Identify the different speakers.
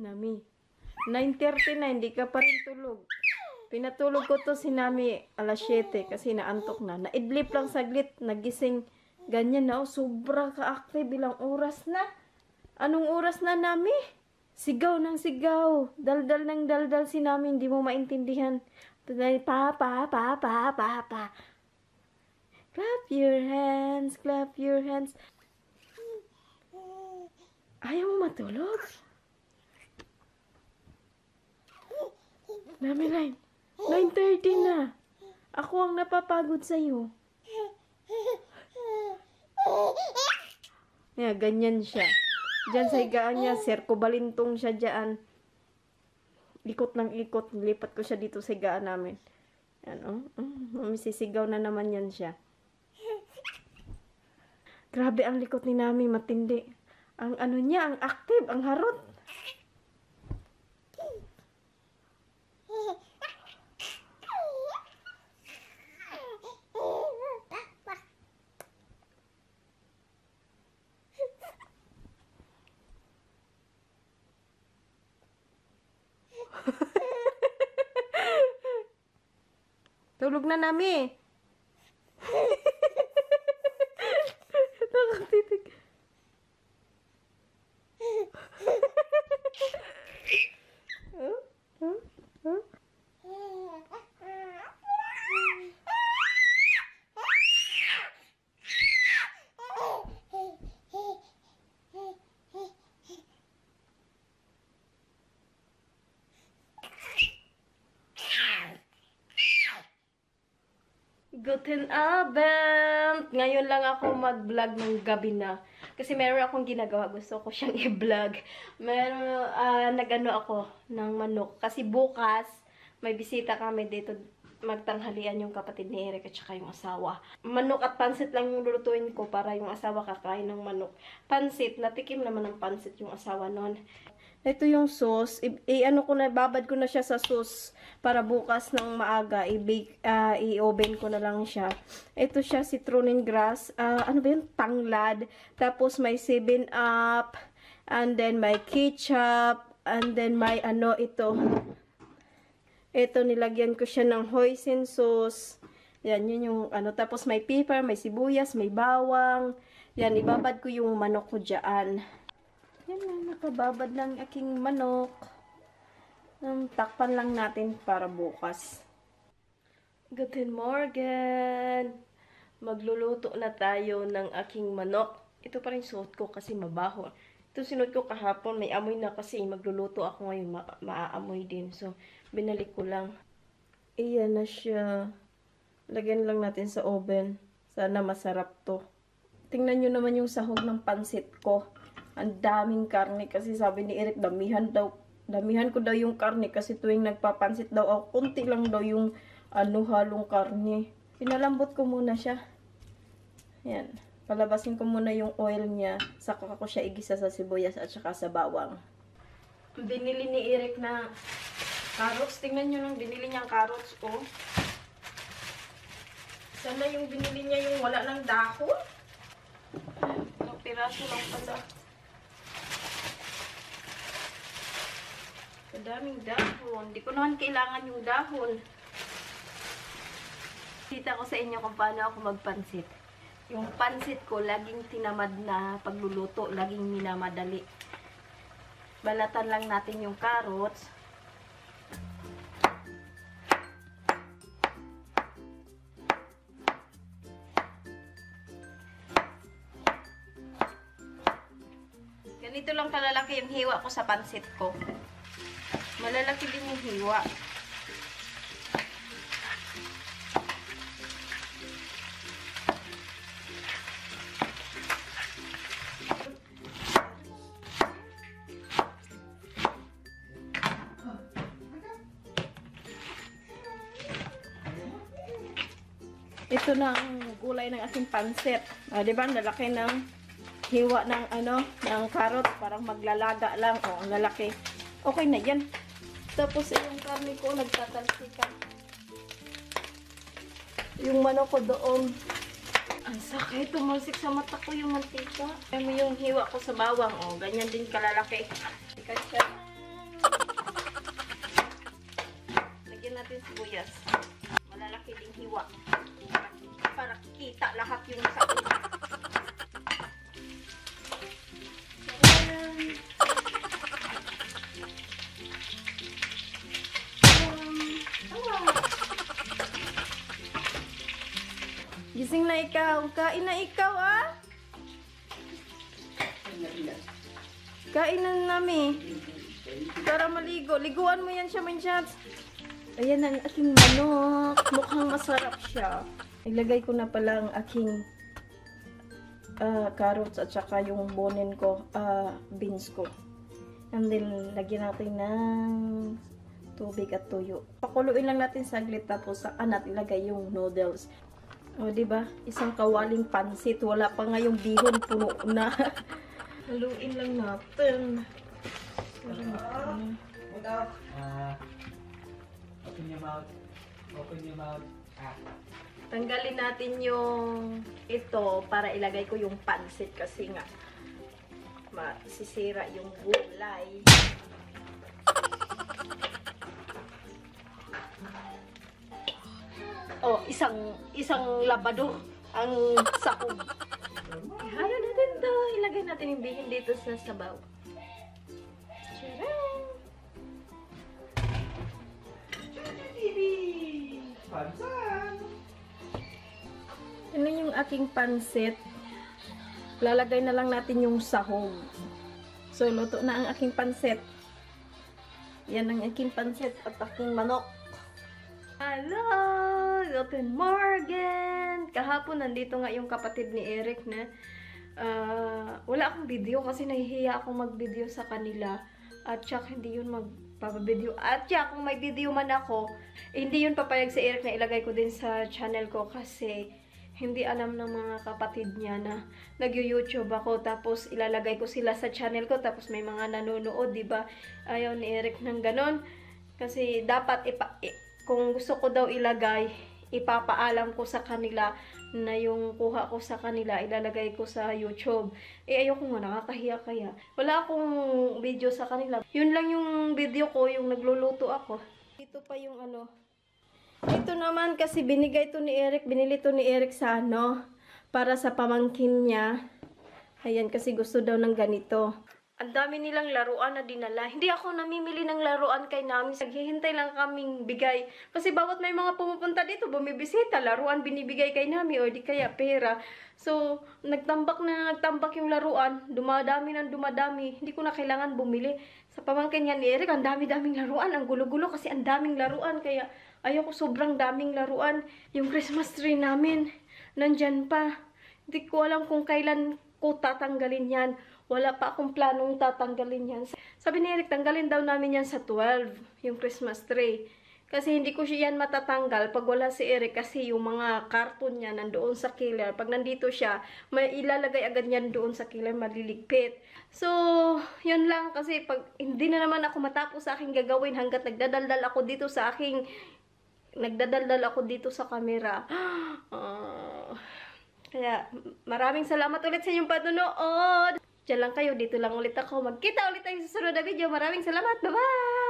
Speaker 1: Nami. 9:30 na, hindi ka pa rin tulog. Pinatulog ko to si Nami alas 7 kasi naantok na. Naidlip lang saglit, nagising. Ganyan na, oh, sobra ka-active. Bilang oras na. Anong oras na, Nami? Sigaw ng sigaw. Daldal ng daldal si Nami, hindi mo maintindihan. Pa, pa, pa, pa, pa, pa. Clap your hands, clap your hands. Ayaw mo matulog? Nami, 9:30 na. Ako ang napapagod sa'yo. Yeah, ganyan siya. Diyan sa higaan niya, Serko Balintong siya dyan. Ikot ng ikot, nilipat ko siya dito sa higaan namin. Ano? Sisigaw na naman yan siya. Grabe ang likot ni Nami, matindi. Ang ano niya, ang active, ang harot. Tulog na, Nami. Nakatitig. Guten Abend! Ngayon lang ako mag-vlog ng gabi na. Kasi meron akong ginagawa. Gusto ko siyang i-vlog. Meron, nag-ano ako ng manok. Kasi bukas, may bisita kami dito. Magtanghalian yung kapatid ni Eric at saka yung asawa. Manok at pansit lang yung lulutuin ko para yung asawa kakain ng manok. Pansit, natikim naman ng pansit yung asawa nun. Ito yung sauce. Ano ko na, babad ko na siya sa sauce para bukas ng maaga. I-oven ko na lang siya. Ito siya, citronin grass. Ano ba yun? Tanglad. Tapos may 7-up. And then may ketchup. And then may ano ito. Ito, nilagyan ko siya ng hoisin sauce. Yan, yun yung ano. Tapos may pepper, may sibuyas, may bawang. Yan, ibabad ko yung manok ko dyan. Yan na, nakababad lang aking manok. Takpan lang natin para bukas. Guten Morgen! Magluluto na tayo ng aking manok. Ito pa rin suot ko kasi mabaho. Ito sinuot ko kahapon, may amoy na kasi magluluto ako ngayon, maaamoy din. So, binalik ko lang. Iyan na siya. Lagyan lang natin sa oven. Sana masarap to. Tingnan nyo naman yung sahog ng pansit ko. Ang daming karne kasi sabi ni Eric, damihan ko daw yung karne kasi tuwing nagpapansit daw ako, kunti lang daw yung halong karne. Pinalambot ko muna siya. Yan. Palabasin ko muna yung oil niya. Saka ko siya igisa sa sibuyas at saka sa bawang. Binili ni Eric na carrots. Tingnan nyo nung binili niyang carrots, oh. Sana yung binili niya yung wala ng dahon. Ang piraso lang pala. Daming dahon. Hindi ko naman kailangan yung dahon. Kita ko sa inyo kung paano ako magpansit. Yung pansit ko, laging tinamad na pagluluto. Laging minamadali. Balatan lang natin yung carrots. Ganito lang kalalaki yung hiwa ko sa pansit ko. Malalaki din yung hiwa. Ito na ang gulay ng aking pansit. Diba? Ang lalaki ng hiwa ng ng carrot. Parang maglalaga lang. Ang lalaki. Okay na yan. Tapos yung karne ko nagtatalsikan. Yung manok ko doon. Ang sakit. Tumalsik sa mata ko yung mantika. Yung hiwa ko sa bawang. Ganyan din kalalaki. Kasi Gising na ikaw. Kain na ikaw, ah. Kain na nami. Para maligo. Liguan mo yan siya, Minshat. Ayan ang aking manok. Mukhang masarap siya. Ilagay ko na pala ang aking carrots at saka yung bonin ko, beans ko. And then, lagyan natin ng tubig at tuyo. Pakuluin lang natin saglit tapos saan natin ilagay yung noodles. O, diba? Isang kawaling pansit. Wala pa nga yung bihon. Puno na. Haluin lang natin.
Speaker 2: Open your mouth. Open your mouth.
Speaker 1: Tanggalin natin yung ito para ilagay ko yung pansit kasi nga masisira yung gulay. Oh, isang labado ang sahog. Ihalo natin to. Ilagay natin yung bihon dito sa sabaw. Tcharam!
Speaker 2: Pansan!
Speaker 1: Ano yung aking pansit? Lalagay na lang natin yung sahog. So, luto na ang aking pansit. Yan ang aking pansit at aking manok. Hello! Guten Morgen! Kahapon nandito nga yung kapatid ni Eric na wala akong video kasi nahihiya akong mag-video sa kanila. At syak hindi yun magpapabideo. At syak kung may video man ako, hindi yun papayag si Eric na ilagay ko din sa channel ko kasi hindi alam ng mga kapatid niya na nag-YouTube ako tapos ilalagay ko sila sa channel ko tapos may mga nanonood, diba? Ayaw ni Eric ng ganon. Kasi dapat kung gusto ko daw ilagay, ipapaalam ko sa kanila na yung kuha ko sa kanila, ilalagay ko sa YouTube. Ayoko nga, nakakahiya kaya. Wala akong video sa kanila. Yun lang yung video ko, yung nagluluto ako. Ito pa yung ano. Ito naman kasi binigay to ni Eric, binili to ni Eric sa para sa pamangkin niya. Ayan, kasi gusto daw ng ganito. Ang dami nilang laruan na dinala. Hindi ako namimili ng laruan kay namin. Naghihintay lang kaming bigay. Kasi bawat may mga pumupunta dito, bumibisita, laruan binibigay kay namin o di kaya pera. So, nagtambak yung laruan. Dumadami ng dumadami. Hindi ko na kailangan bumili. Sa pamangkin niya ni Eric, ang dami-daming laruan. Ang gulo-gulo kasi ang daming laruan. Kaya ayoko sobrang daming laruan. Yung Christmas tree namin, nandyan pa. Hindi ko alam kung kailan ko tatanggalin yan. Wala pa akong planong tatanggalin yan. Sabi ni Eric, tanggalin daw namin yan sa 12, yung Christmas tree. Kasi hindi ko siya yan matatanggal pag wala si Eric kasi yung mga karton niya nandoon sa killer. Pag nandito siya, may ilalagay agad niyan doon sa killer, maliligpit. So, yun lang kasi pag hindi na naman ako matapos sa aking gagawin hanggat nagdadaldal ako dito sa camera. Kaya, maraming salamat ulit sa inyong patunood. Diyan lang kayo, dito lang ulit ako. Magkita ulit tayo sa susunod na video. Maraming salamat. Bye-bye!